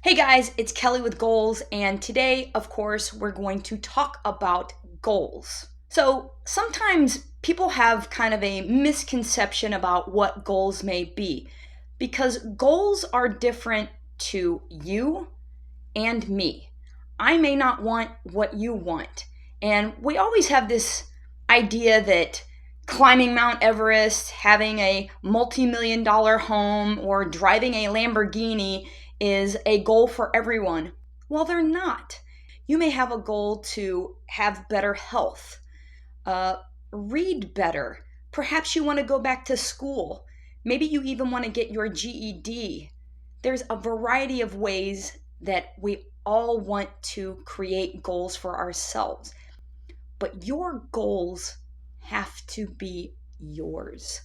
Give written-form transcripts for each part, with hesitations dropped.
Hey guys, it's Kelly with Goals, and today, of course, we're going to talk about goals. So sometimes people have kind of a misconception about what goals may be because goals are different to you and me. I may not want what you want. And we always have this idea that climbing Mount Everest, having a multi-million dollar home, or driving a Lamborghini is a goal for everyone. Well, they're not. You may have a goal to have better health, uh, read better. Perhaps you want to go back to school. Maybe you even want to get your GED. There's a variety of ways that we all want to create goals for ourselves, but your goals have to be yours.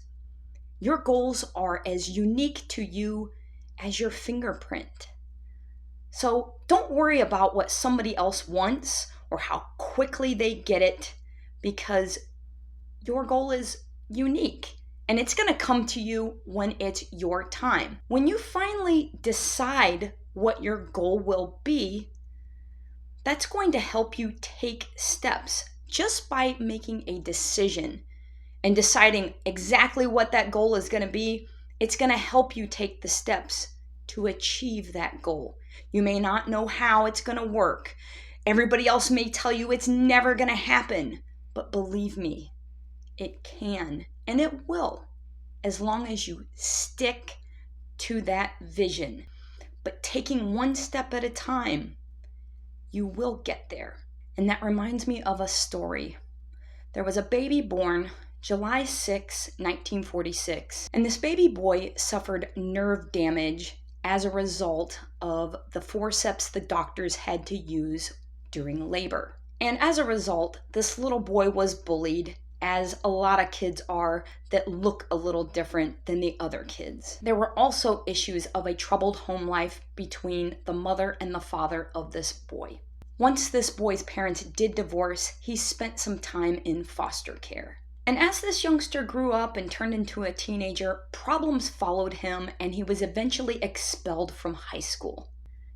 Your goals are as unique to you as your fingerprint. So don't worry about what somebody else wants or how quickly they get it, because your goal is unique and it's going to come to you when it's your time. When you finally decide what your goal will be, that's going to help you take steps just by making a decision and deciding exactly what that goal is going to be. It's going to help you take the steps to achieve that goal. You may not know how it's going to work. Everybody else may tell you it's never going to happen, but believe me, it can and it will, as long as you stick to that vision. But taking one step at a time, you will get there. And that reminds me of a story. There was a baby born July 6, 1946, and this baby boy suffered nerve damage as a result of the forceps the doctors had to use during labor. And as a result, this little boy was bullied, as a lot of kids are that look a little different than the other kids. There were also issues of a troubled home life between the mother and the father of this boy. Once this boy's parents did divorce, he spent some time in foster care. And as this youngster grew up and turned into a teenager, problems followed him and he was eventually expelled from high school.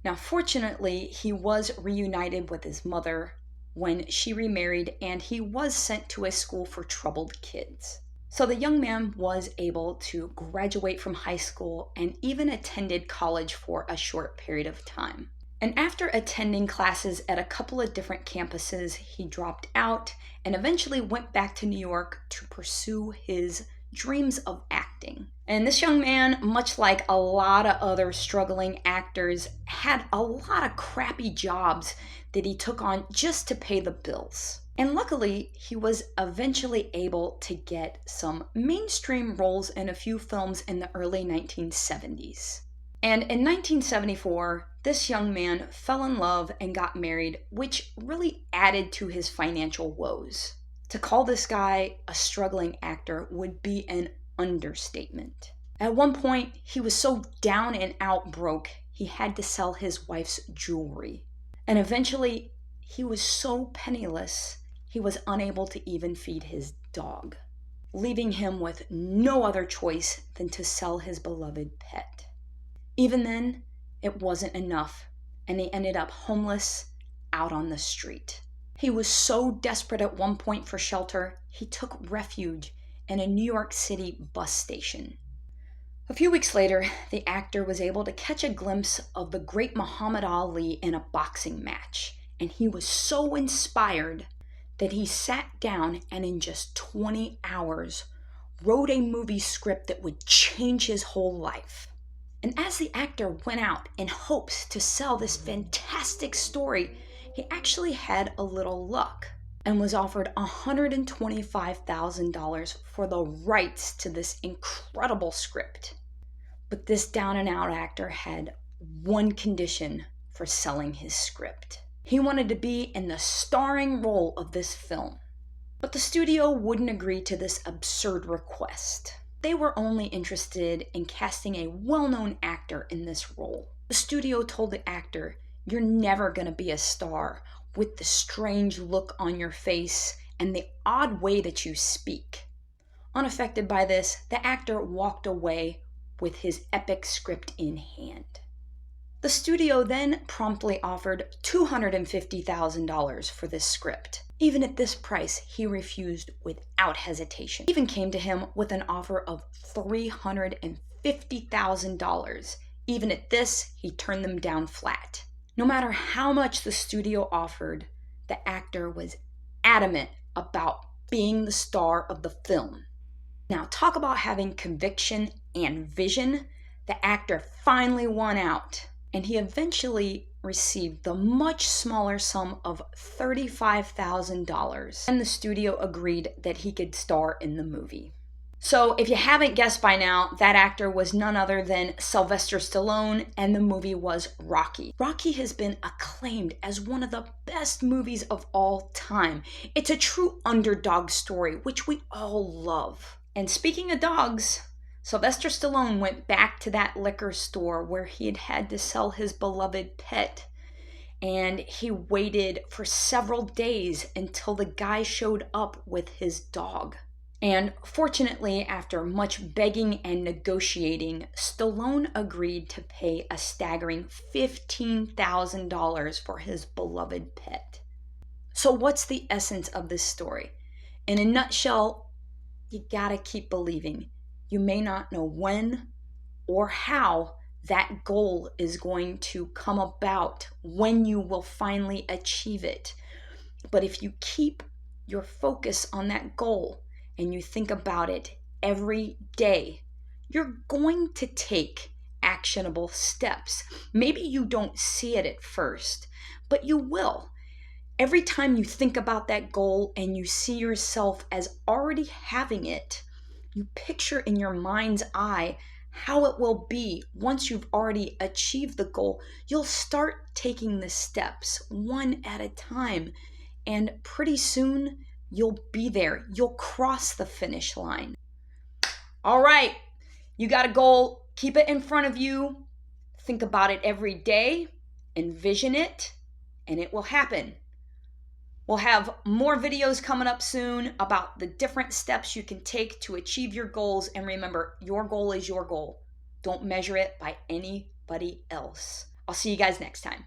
Now, fortunately, he was reunited with his mother when she remarried, and he was sent to a school for troubled kids. So the young man was able to graduate from high school and even attended college for a short period of time. And after attending classes at a couple of different campuses, he dropped out and eventually went back to New York to pursue his dreams of acting. And this young man, much like a lot of other struggling actors, had a lot of crappy jobs that he took on just to pay the bills. And luckily, he was eventually able to get some mainstream roles in a few films in the early 1970s. And in 1974, this young man fell in love and got married, which really added to his financial woes. To call this guy a struggling actor would be an understatement. At one point, he was so down and out broke, he had to sell his wife's jewelry. And eventually, he was so penniless, he was unable to even feed his dog, leaving him with no other choice than to sell his beloved pet. Even then, it wasn't enough, and he ended up homeless out on the street. He was so desperate at one point for shelter, he took refuge in a New York City bus station. A few weeks later, the actor was able to catch a glimpse of the great Muhammad Ali in a boxing match, and he was so inspired that he sat down and in just 20 hours wrote a movie script that would change his whole life. And as the actor went out in hopes to sell this fantastic story, he actually had a little luck and was offered $125,000 for the rights to this incredible script. But this down and out actor had one condition for selling his script. He wanted to be in the starring role of this film. But the studio wouldn't agree to this absurd request. They were only interested in casting a well-known actor in this role. The studio told the actor, "You're never going to be a star with the strange look on your face and the odd way that you speak." Unaffected by this, the actor walked away with his epic script in hand. The studio then promptly offered $250,000 for this script. Even at this price, he refused without hesitation. He even came to him with an offer of $350,000. Even at this, he turned them down flat. No matter how much the studio offered, the actor was adamant about being the star of the film. Now, talk about having conviction and vision. The actor finally won out, and he eventually received the much smaller sum of $35,000, and the studio agreed that he could star in the movie. So if you haven't guessed by now, that actor was none other than Sylvester Stallone, and the movie was Rocky. Rocky has been acclaimed as one of the best movies of all time. It's a true underdog story, which we all love. And speaking of dogs, Sylvester Stallone went back to that liquor store where he had had to sell his beloved pet, and he waited for several days until the guy showed up with his dog. And fortunately, after much begging and negotiating, Stallone agreed to pay a staggering $15,000 for his beloved pet. So what's the essence of this story? In a nutshell, you gotta keep believing. You may not know when or how that goal is going to come about, when you will finally achieve it. But if you keep your focus on that goal and you think about it every day, you're going to take actionable steps. Maybe you don't see it at first, but you will. Every time you think about that goal and you see yourself as already having it, you picture in your mind's eye how it will be once you've already achieved the goal. You'll start taking the steps one at a time, and pretty soon you'll be there. You'll cross the finish line. All right, you got a goal. Keep it in front of you. Think about it every day. Envision it, and it will happen. We'll have more videos coming up soon about the different steps you can take to achieve your goals. And remember, your goal is your goal. Don't measure it by anybody else. I'll see you guys next time.